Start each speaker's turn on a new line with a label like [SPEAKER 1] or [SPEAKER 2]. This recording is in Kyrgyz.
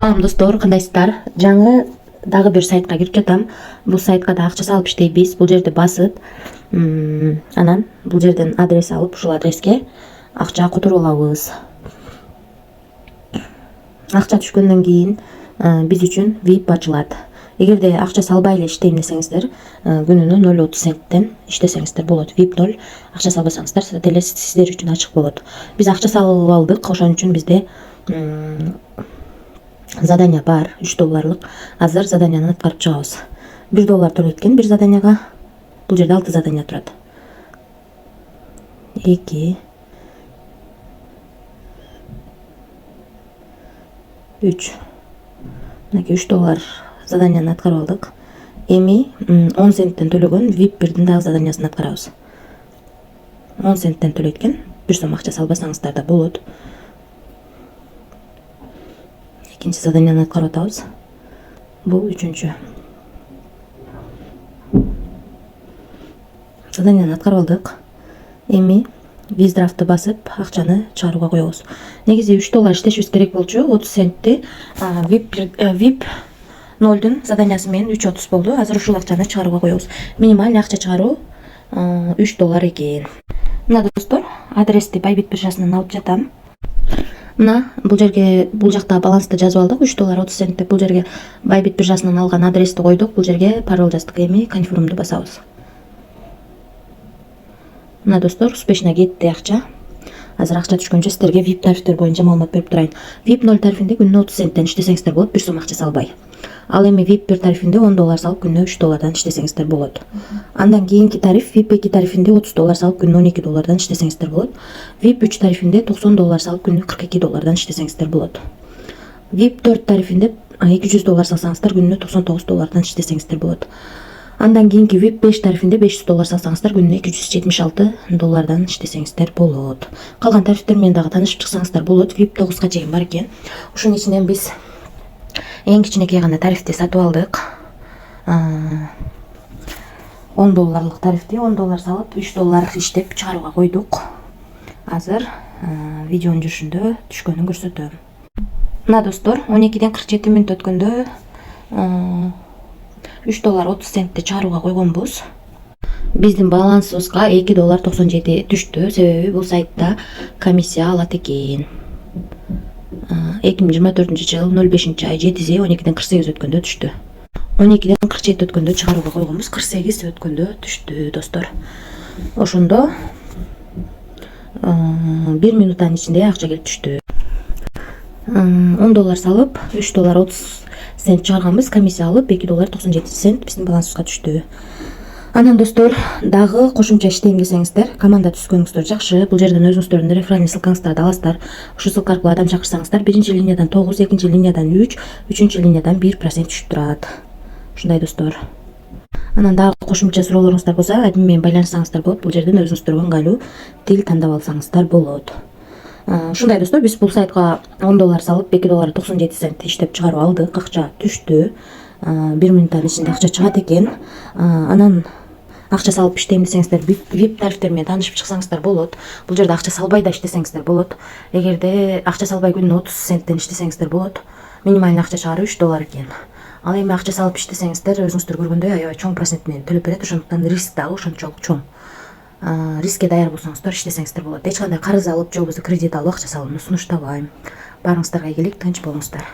[SPEAKER 1] Салам достор, кандайсыздар? Жаңы дагы бир сайтка кирип жатам. Бул сайтка да акча салып иштейбиз. Бул жерде басып, анан бул жерден адрес алып, ушул адреске акча которуп алабыз. Акча түшкөндөн кийин биз үчүн VIP ачылат. Эгерде акча салбай эле иштейм десеңиздер, күнүнө 0,30 центтен иштесеңиздер болот. VIP 0, акча салбасаңыздар деле сиздер үчүн ачык болот. Биз акча салып алдык, ошон үчүн бизде задания бар, $3. Азыр заданияны аткарып чыгабыз. $1 төлөткөн бир заданияга. Бул жерде 6 задания турат. 2 3 мынакей $3 заданияны аткарып алдык. Эми 10 центтен төлөгөн VIP 1дин дагы заданиясын аткарабыз. 10 центтен төлөткөн бир сом акча салбасаңыздар да болот. Экинчи заданияны аткарып атабыз. Бул үчүнчү. Заданияны аткарып алдык. Эми виздрафтты басып акчаны чыгарууга коебуз. Негизи $3 иштешибиз керек болчу. 30 центти VIP 0дун заданиясы менен 3.30 болду. Азыр ушул акчаны чыгарууга коебуз. Минимальный акча чыгаруу $3 экен. Мына достор, адрести Байбит биржасынан алып жатам. Мына бул жерге, бул жакта балансты жазып алдык. $3.30 деп бул жерге Байбит биржасынан алган адрести койдук. Бул жерге пароль жаздык. Эми конфирмду басабыз. Мына достор, успешно кетти акча. Азыр акча түшкөнчө сиздерге VIP тарифтер боюнча маалымат берип турайын. VIP 0 тарифинде күнүнө 30 центтен иштесеңиздер болот, бир сом акча салбай. Ал эми VIP 1 тарифинде $10 салып күнүнө $3 иштесеңиздер болот. Андан кийинки тариф VIP 2 тарифинде $30 салып күнүнө $12 иштесеңиздер болот. VIP 3 тарифинде $90 салып күнүнө $42 иштесеңиздер болот. VIP 4 тарифинде $200 салсаңыздар күнүнө $99 иштесеңиздер болот. Андан кийинки VIP 5 тарифинде $500 салсаңыздар күнүнө $276 иштесеңиздер болот. Калган тарифтер менен дагы таанышып чыксаңыздар болот. VIP 9га чейин бар экен. Ушунун ичинен биз эң кичинекей гана тарифти сатып алдык. $10 тарифти $10 салып $3 иштеп чыгарууга койдук. Азыр видеонун жүрүшүндө түшкөнүн көрсөтөм. Мына достор, 12ден 47 мүнөт өткөндө $3.30 чыгарууга койгонбуз. Биздин балансыбызга $2.97 түштү. Себеби бул сайтта комиссия алат экен. 2024-жыл 05-ай 7-си 12ден 48 өткөндө түштү. 12ден 47 өткөндө чыгарууга койгонбуз. 48 өткөндө түштү достор. Ошондо 1 минуттан ичинде акча келип түштү. $10 салып $3.30 чыгарганбыз, комиссия алып $2.97 биздин балансыбызга түштү. Анан достор, дагы кошумча иштейм десеңиздер, команда түзгөнүңүздөр жакшы. Бул жерден өзүңүздөрдүн реферальный ссылкаңыздарды аласыздар. Ушул ссылка аркылуу адам чакырсаңыздар, биринчи линиядан 9, экинчи линиядан 3, үчүнчү линиядан 1% түшүп турат. Ушундай достор. Анан дагы кошумча суроолоруңуздар болсо, админ менен байланышсаңыздар болот. Бул жерден өзүңүздөргө ыңгайлуу тил тандап алсаңыздар болот. Ушундай достор, биз бул сайтка $10 салып $2.97 иштеп чыгарып алдык. Акча түштү. 1 минуттан ичинде акча чыгат экен. Анан акча салып иштейм десеңиздер, VIP тарифтер менен таанышып чыксаңыздар болот. Бул жерде акча салбай да иштесеңиздер болот. Эгерде акча салбай күнүнө 30 центтен иштесеңиздер болот. Минимальный акча чыгаруу $3 экен. Ал эми акча салып иштесеңиздер, өзүңүздөр көргөндөй аябай чоң процент менен төлөп берет. Ошондуктан риск дагы ошончолук чоң. Рискке даяр болсоңуздар иштесеңиздер болот. Эч кандай карыз алып же болбосо кредит алып акча салууну сунуштабайм. Баарыңыздарга ийгилик, тынч болуңуздар.